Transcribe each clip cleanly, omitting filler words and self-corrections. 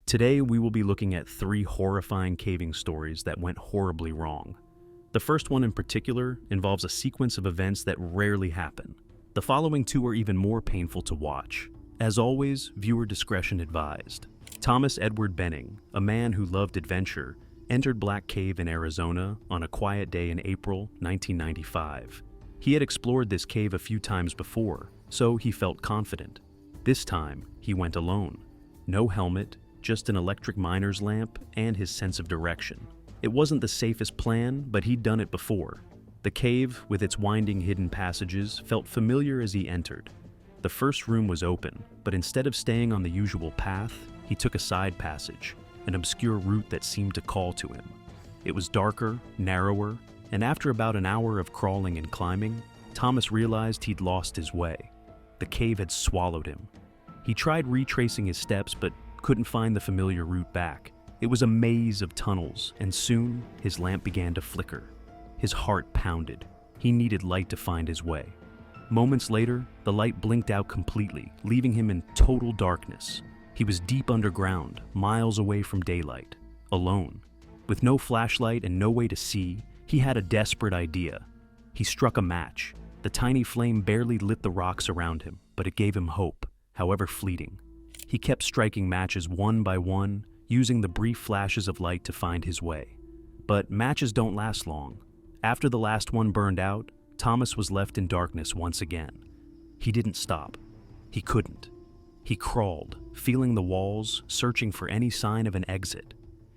Today, we will be looking at 3 horrifying caving stories that went horribly wrong. The first one in particular involves a sequence of events that rarely happen. The following 2 are even more painful to watch. As always, viewer discretion advised. Thomas Edward Benning, a man who loved adventure, entered Black Cave in Arizona on a quiet day in April 1995. He had explored this cave a few times before, so he felt confident. This time, he went alone. No helmet, just an electric miner's lamp and his sense of direction. It wasn't the safest plan, but he'd done it before. The cave, with its winding hidden passages, felt familiar as he entered. The first room was open, but instead of staying on the usual path, he took a side passage, an obscure route that seemed to call to him. It was darker, narrower, and after about an hour of crawling and climbing, Thomas realized he'd lost his way. The cave had swallowed him. He tried retracing his steps, but couldn't find the familiar route back. It was a maze of tunnels, and soon his lamp began to flicker. His heart pounded. He needed light to find his way. Moments later, the light blinked out completely, leaving him in total darkness. He was deep underground, miles away from daylight, alone. With no flashlight and no way to see, he had a desperate idea. He struck a match. The tiny flame barely lit the rocks around him, but it gave him hope, however fleeting. He kept striking matches one by one, using the brief flashes of light to find his way. But matches don't last long. After the last one burned out, Thomas was left in darkness once again. He didn't stop. He couldn't. He crawled, feeling the walls, searching for any sign of an exit.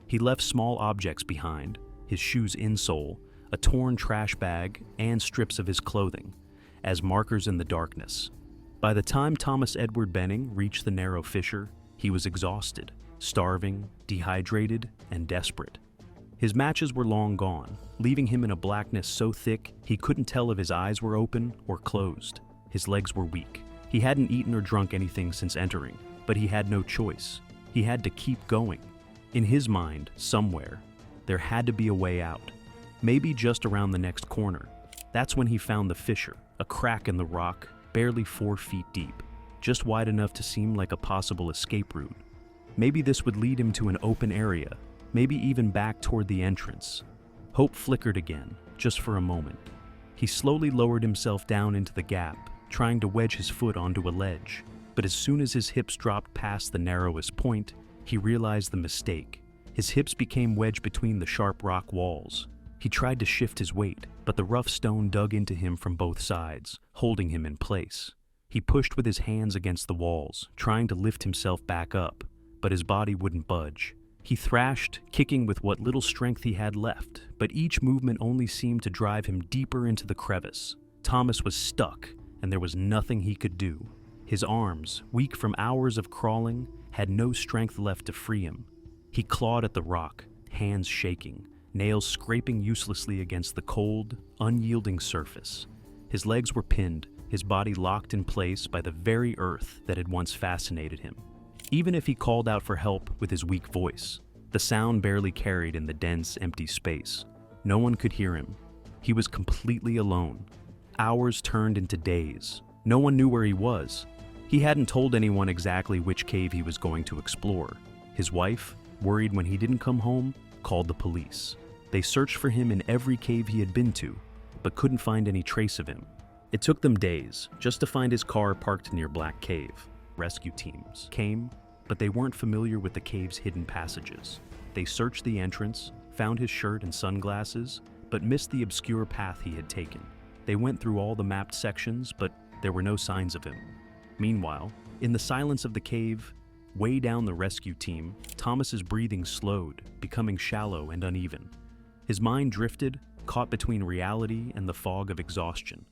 He left small objects behind, his shoe's insole, a torn trash bag, and strips of his clothing, as markers in the darkness. By the time Thomas Edward Benning reached the narrow fissure, he was exhausted, starving, dehydrated, and desperate. His matches were long gone, leaving him in a blackness so thick he couldn't tell if his eyes were open or closed. His legs were weak. He hadn't eaten or drunk anything since entering, but he had no choice. He had to keep going. In his mind, somewhere, there had to be a way out. Maybe just around the next corner. That's when he found the fissure, a crack in the rock, barely 4 feet deep, just wide enough to seem like a possible escape route. Maybe this would lead him to an open area, maybe even back toward the entrance. Hope flickered again, just for a moment. He slowly lowered himself down into the gap, trying to wedge his foot onto a ledge. But as soon as his hips dropped past the narrowest point, he realized the mistake. His hips became wedged between the sharp rock walls. He tried to shift his weight, but the rough stone dug into him from both sides, holding him in place. He pushed with his hands against the walls, trying to lift himself back up, but his body wouldn't budge. He thrashed, kicking with what little strength he had left, but each movement only seemed to drive him deeper into the crevice. Thomas was stuck, and there was nothing he could do. His arms, weak from hours of crawling, had no strength left to free him. He clawed at the rock, hands shaking, nails scraping uselessly against the cold, unyielding surface. His legs were pinned, his body locked in place by the very earth that had once fascinated him. Even if he called out for help with his weak voice, the sound barely carried in the dense, empty space. No one could hear him. He was completely alone. Hours turned into days. No one knew where he was. He hadn't told anyone exactly which cave he was going to explore. His wife, worried when he didn't come home, called the police. They searched for him in every cave he had been to, but couldn't find any trace of him. It took them days just to find his car parked near Black Cave. Rescue teams came, but they weren't familiar with the cave's hidden passages. They searched the entrance, found his shirt and sunglasses, but missed the obscure path he had taken. They went through all the mapped sections, but there were no signs of him. Meanwhile, in the silence of the cave, way down the rescue team, Thomas's breathing slowed, becoming shallow and uneven. His mind drifted, caught between reality and the fog of exhaustion.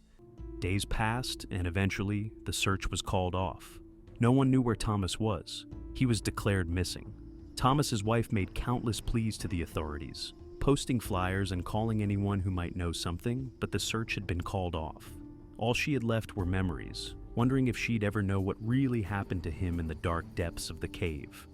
Days passed, and eventually, the search was called off. No one knew where Thomas was. He was declared missing. Thomas's wife made countless pleas to the authorities, posting flyers and calling anyone who might know something, but the search had been called off. All she had left were memories, wondering if she'd ever know what really happened to him in the dark depths of the cave.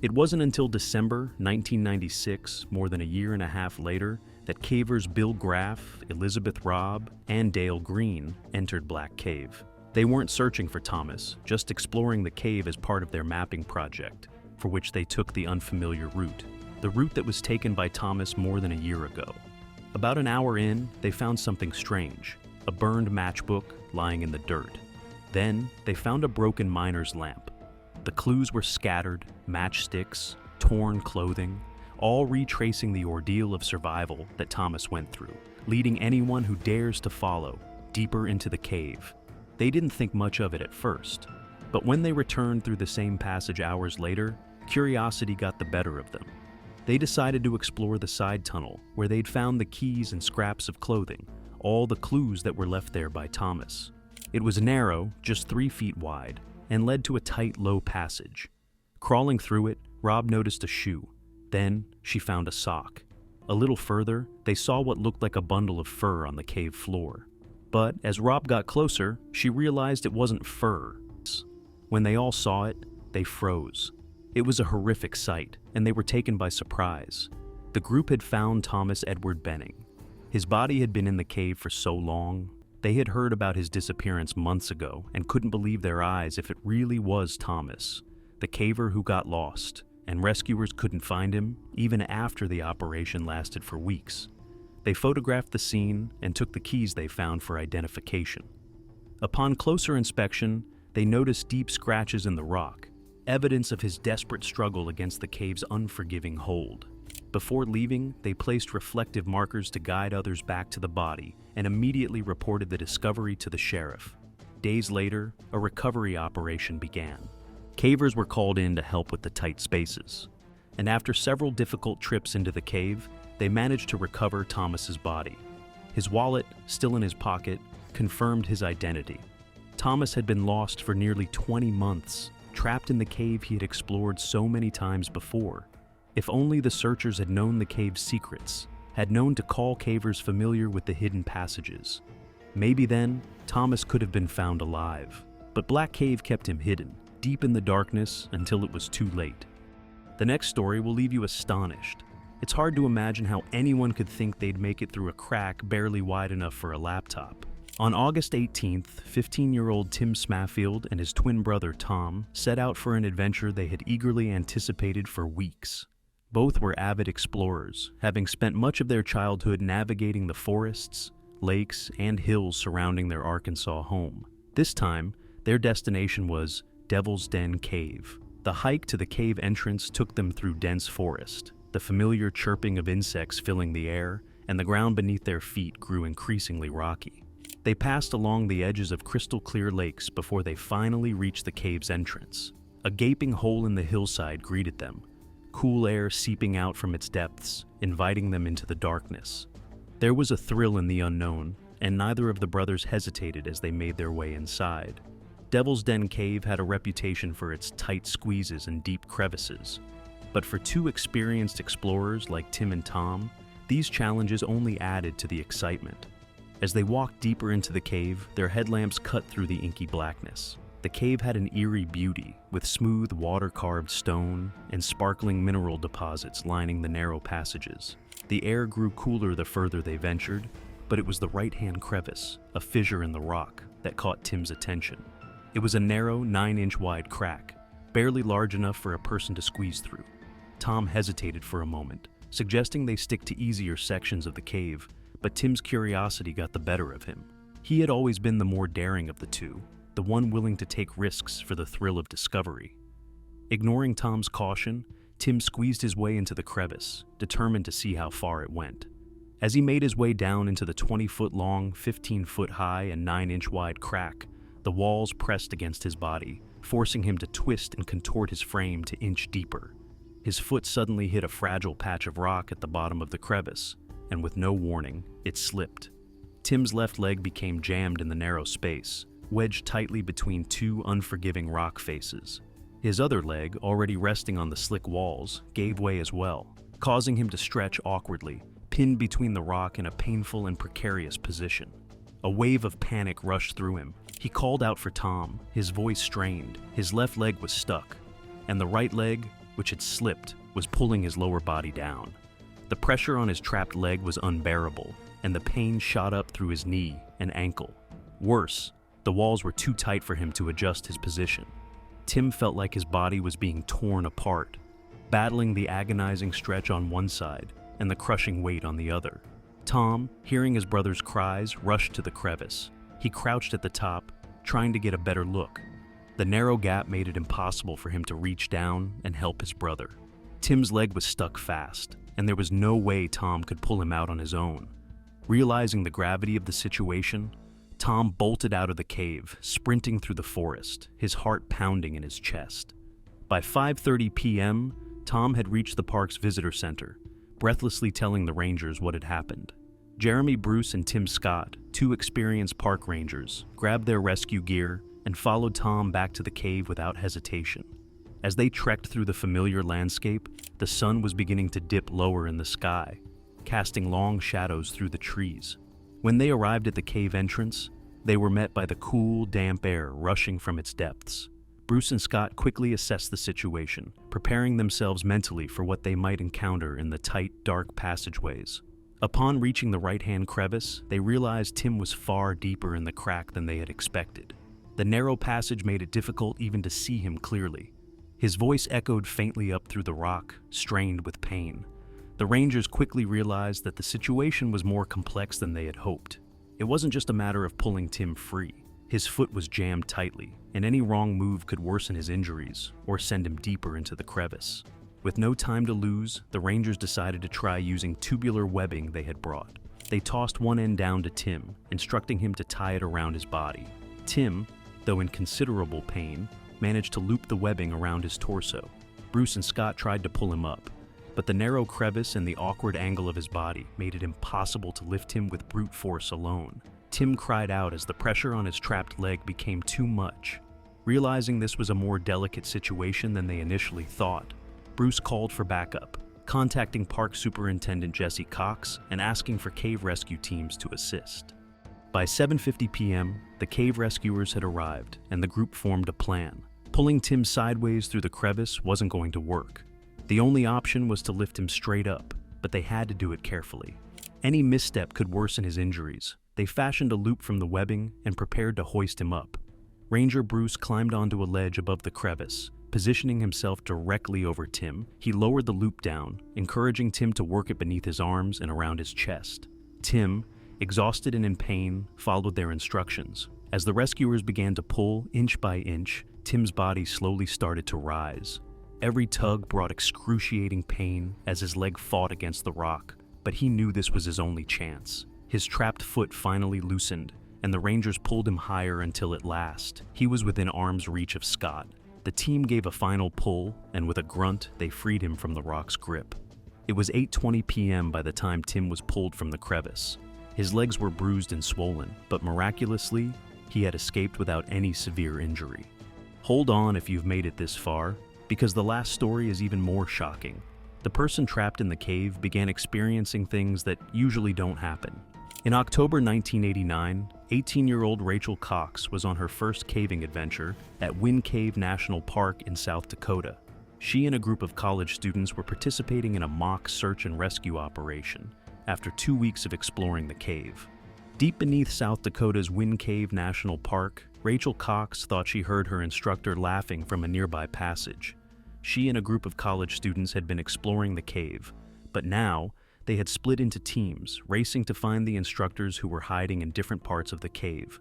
It wasn't until December 1996, more than a year and a half later, that cavers Bill Graff, Elizabeth Robb, and Dale Green entered Black Cave. They weren't searching for Thomas, just exploring the cave as part of their mapping project. for which they took the unfamiliar route, the route that was taken by Thomas more than a year ago. About an hour in, they found something strange, a burned matchbook lying in the dirt. Then, they found a broken miner's lamp. The clues were scattered, matchsticks, torn clothing, all retracing the ordeal of survival that Thomas went through, leading anyone who dares to follow deeper into the cave. They didn't think much of it at first, but when they returned through the same passage hours later, curiosity got the better of them. They decided to explore the side tunnel where they'd found the keys and scraps of clothing, all the clues that were left there by Thomas. It was narrow, just 3 feet wide, and led to a tight, low passage. Crawling through it, Rob noticed a shoe. Then, she found a sock. A little further, they saw what looked like a bundle of fur on the cave floor. But as Rob got closer, she realized it wasn't fur. When they all saw it, they froze. It was a horrific sight, and they were taken by surprise. The group had found Thomas Edward Benning. His body had been in the cave for so long. They had heard about his disappearance months ago and couldn't believe their eyes if it really was Thomas, the caver who got lost, and rescuers couldn't find him even after the operation lasted for weeks. They photographed the scene and took the keys they found for identification. Upon closer inspection, they noticed deep scratches in the rock, evidence of his desperate struggle against the cave's unforgiving hold. Before leaving, they placed reflective markers to guide others back to the body and immediately reported the discovery to the sheriff. Days later, a recovery operation began. Cavers were called in to help with the tight spaces, and after several difficult trips into the cave, they managed to recover Thomas's body. His wallet, still in his pocket, confirmed his identity. Thomas had been lost for nearly 20 months, trapped in the cave he had explored so many times before. If only the searchers had known the cave's secrets, had known to call cavers familiar with the hidden passages. Maybe then, Thomas could have been found alive. But Black Cave kept him hidden, deep in the darkness until it was too late. The next story will leave you astonished. It's hard to imagine how anyone could think they'd make it through a crack barely wide enough for a laptop. On August 18th, 15-year-old Tim Smafield and his twin brother Tom set out for an adventure they had eagerly anticipated for weeks. Both were avid explorers, having spent much of their childhood navigating the forests, lakes, and hills surrounding their Arkansas home. This time, their destination was Devil's Den Cave. The hike to the cave entrance took them through dense forest. The familiar chirping of insects filling the air, and the ground beneath their feet grew increasingly rocky. They passed along the edges of crystal-clear lakes before they finally reached the cave's entrance. A gaping hole in the hillside greeted them, cool air seeping out from its depths, inviting them into the darkness. There was a thrill in the unknown, and neither of the brothers hesitated as they made their way inside. Devil's Den Cave had a reputation for its tight squeezes and deep crevices. But for two experienced explorers like Tim and Tom, these challenges only added to the excitement. As they walked deeper into the cave, their headlamps cut through the inky blackness. The cave had an eerie beauty, with smooth water-carved stone and sparkling mineral deposits lining the narrow passages. The air grew cooler the further they ventured, but it was the right-hand crevice, a fissure in the rock, that caught Tim's attention. It was a narrow, 9-inch wide crack, barely large enough for a person to squeeze through. Tom hesitated for a moment, suggesting they stick to easier sections of the cave, but Tim's curiosity got the better of him. He had always been the more daring of the two, the one willing to take risks for the thrill of discovery. Ignoring Tom's caution, Tim squeezed his way into the crevice, determined to see how far it went. As he made his way down into the 20-foot-long, 15-foot-high, and 9-inch wide crack, the walls pressed against his body, forcing him to twist and contort his frame to inch deeper. His foot suddenly hit a fragile patch of rock at the bottom of the crevice, and with no warning, it slipped. Tim's left leg became jammed in the narrow space, wedged tightly between two unforgiving rock faces. His other leg, already resting on the slick walls, gave way as well, causing him to stretch awkwardly, pinned between the rock in a painful and precarious position. A wave of panic rushed through him. He called out for Tom, his voice strained. His left leg was stuck, and the right leg, which had slipped, was pulling his lower body down. The pressure on his trapped leg was unbearable, and the pain shot up through his knee and ankle. Worse, the walls were too tight for him to adjust his position. Tim felt like his body was being torn apart, battling the agonizing stretch on one side and the crushing weight on the other. Tom, hearing his brother's cries, rushed to the crevice. He crouched at the top, trying to get a better look. The narrow gap made it impossible for him to reach down and help his brother. Tim's leg was stuck fast, and there was no way Tom could pull him out on his own. Realizing the gravity of the situation, Tom bolted out of the cave, sprinting through the forest, his heart pounding in his chest. By 5:30 p.m., Tom had reached the park's visitor center, breathlessly telling the rangers what had happened. Jeremy Bruce and Tim Scott, two experienced park rangers, grabbed their rescue gear and followed Tom back to the cave without hesitation. As they trekked through the familiar landscape, the sun was beginning to dip lower in the sky, casting long shadows through the trees. When they arrived at the cave entrance, they were met by the cool, damp air rushing from its depths. Bruce and Scott quickly assessed the situation, preparing themselves mentally for what they might encounter in the tight, dark passageways. Upon reaching the right-hand crevice, they realized Tim was far deeper in the crack than they had expected. The narrow passage made it difficult even to see him clearly. His voice echoed faintly up through the rock, strained with pain. The rangers quickly realized that the situation was more complex than they had hoped. It wasn't just a matter of pulling Tim free. His foot was jammed tightly, and any wrong move could worsen his injuries or send him deeper into the crevice. With no time to lose, the rangers decided to try using tubular webbing they had brought. They tossed one end down to Tim, instructing him to tie it around his body. Tim, though in considerable pain, managed to loop the webbing around his torso. Bruce and Scott tried to pull him up, but the narrow crevice and the awkward angle of his body made it impossible to lift him with brute force alone. Tim cried out as the pressure on his trapped leg became too much. Realizing this was a more delicate situation than they initially thought, Bruce called for backup, contacting Park Superintendent Jesse Cox and asking for cave rescue teams to assist. By 7:50 p.m., the cave rescuers had arrived and the group formed a plan. Pulling Tim sideways through the crevice wasn't going to work. The only option was to lift him straight up, but they had to do it carefully. Any misstep could worsen his injuries. They fashioned a loop from the webbing and prepared to hoist him up. Ranger Bruce climbed onto a ledge above the crevice. Positioning himself directly over Tim, he lowered the loop down, encouraging Tim to work it beneath his arms and around his chest. Tim, exhausted and in pain, followed their instructions. As the rescuers began to pull, inch by inch, Tim's body slowly started to rise. Every tug brought excruciating pain as his leg fought against the rock, but he knew this was his only chance. His trapped foot finally loosened, and the rangers pulled him higher until at last he was within arm's reach of Scott. The team gave a final pull, and with a grunt, they freed him from the rock's grip. It was 8:20 p.m. by the time Tim was pulled from the crevice. His legs were bruised and swollen, but miraculously, he had escaped without any severe injury. Hold on if you've made it this far, because the last story is even more shocking. The person trapped in the cave began experiencing things that usually don't happen. In October 1989, 18-year-old Rachel Cox was on her first caving adventure at Wind Cave National Park in South Dakota. She and a group of college students were participating in a mock search and rescue operation after 2 weeks of exploring the cave. Deep beneath South Dakota's Wind Cave National Park, Rachel Cox thought she heard her instructor laughing from a nearby passage. She and a group of college students had been exploring the cave, but now they had split into teams, racing to find the instructors who were hiding in different parts of the cave.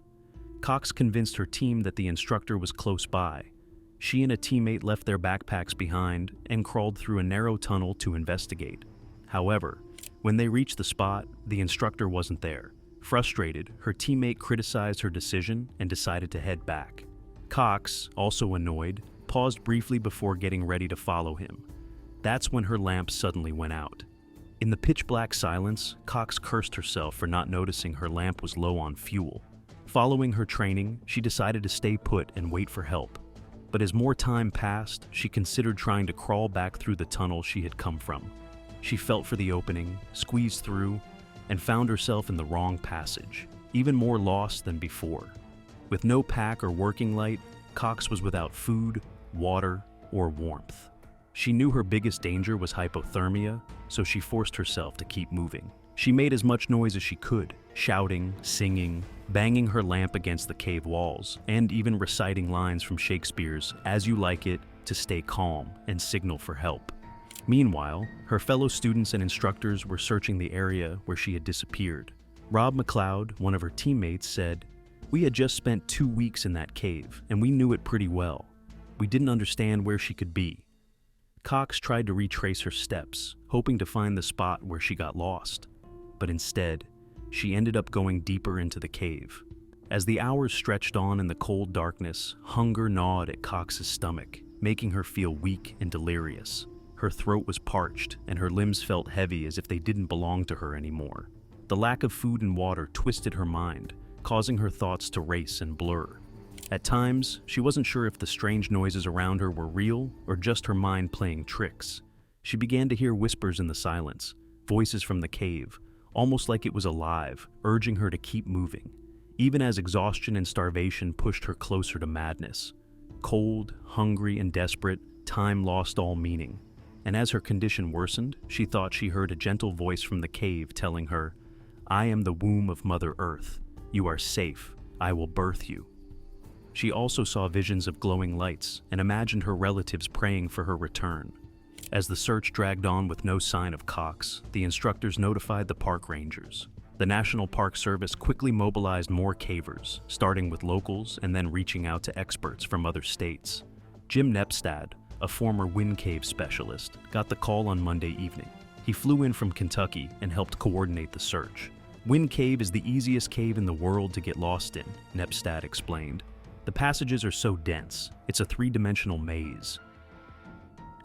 Cox convinced her team that the instructor was close by. She and a teammate left their backpacks behind and crawled through a narrow tunnel to investigate. However, when they reached the spot, the instructor wasn't there. Frustrated, her teammate criticized her decision and decided to head back. Cox, also annoyed, paused briefly before getting ready to follow him. That's when her lamp suddenly went out. In the pitch-black silence, Cox cursed herself for not noticing her lamp was low on fuel. Following her training, she decided to stay put and wait for help. But as more time passed, she considered trying to crawl back through the tunnel she had come from. She felt for the opening, squeezed through, and found herself in the wrong passage, even more lost than before. With no pack or working light, Cox was without food, water, or warmth. She knew her biggest danger was hypothermia, so she forced herself to keep moving. She made as much noise as she could, shouting, singing, banging her lamp against the cave walls, and even reciting lines from Shakespeare's "As You Like It" to stay calm and signal for help. Meanwhile, her fellow students and instructors were searching the area where she had disappeared. Rob McLeod, one of her teammates, said, "We had just spent 2 weeks in that cave, and we knew it pretty well. We didn't understand where she could be." Cox tried to retrace her steps, hoping to find the spot where she got lost. But instead, she ended up going deeper into the cave. As the hours stretched on in the cold darkness, hunger gnawed at Cox's stomach, making her feel weak and delirious. Her throat was parched, and her limbs felt heavy as if they didn't belong to her anymore. The lack of food and water twisted her mind, causing her thoughts to race and blur. At times, she wasn't sure if the strange noises around her were real or just her mind playing tricks. She began to hear whispers in the silence, voices from the cave, almost like it was alive, urging her to keep moving, even as exhaustion and starvation pushed her closer to madness. Cold, hungry, and desperate, time lost all meaning. And as her condition worsened, she thought she heard a gentle voice from the cave telling her, "I am the womb of Mother Earth. You are safe. I will birth you." She also saw visions of glowing lights and imagined her relatives praying for her return. As the search dragged on with no sign of Cox, the instructors notified the park rangers. The National Park Service quickly mobilized more cavers, starting with locals and then reaching out to experts from other states. Jim Nepstad, a former wind cave specialist, got the call on Monday evening. He flew in from Kentucky and helped coordinate the search. Wind Cave is the easiest cave in the world to get lost in, Nepstad explained. The passages are so dense, it's a three-dimensional maze.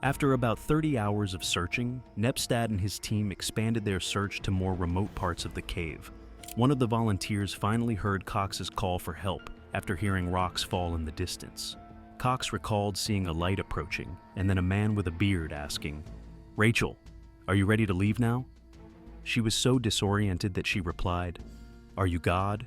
After about 30 hours of searching, Nepstad and his team expanded their search to more remote parts of the cave. One of the volunteers finally heard Cox's call for help after hearing rocks fall in the distance. Cox recalled seeing a light approaching, and then a man with a beard asking, "Rachel, are you ready to leave now?" She was so disoriented that she replied, "Are you God?"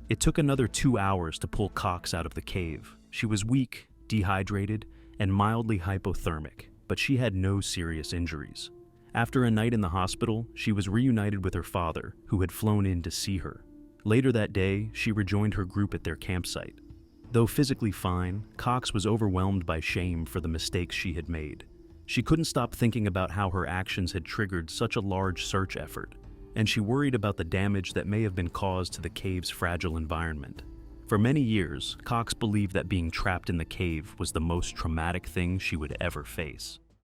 It took another 2 hours to pull Cox out of the cave. She was weak, dehydrated, and mildly hypothermic, but she had no serious injuries. After a night in the hospital, she was reunited with her father, who had flown in to see her. Later that day, she rejoined her group at their campsite. Though physically fine, Cox was overwhelmed by shame for the mistakes she had made. She couldn't stop thinking about how her actions had triggered such a large search effort, and she worried about the damage that may have been caused to the cave's fragile environment. For many years, Cox believed that being trapped in the cave was the most traumatic thing she would ever face.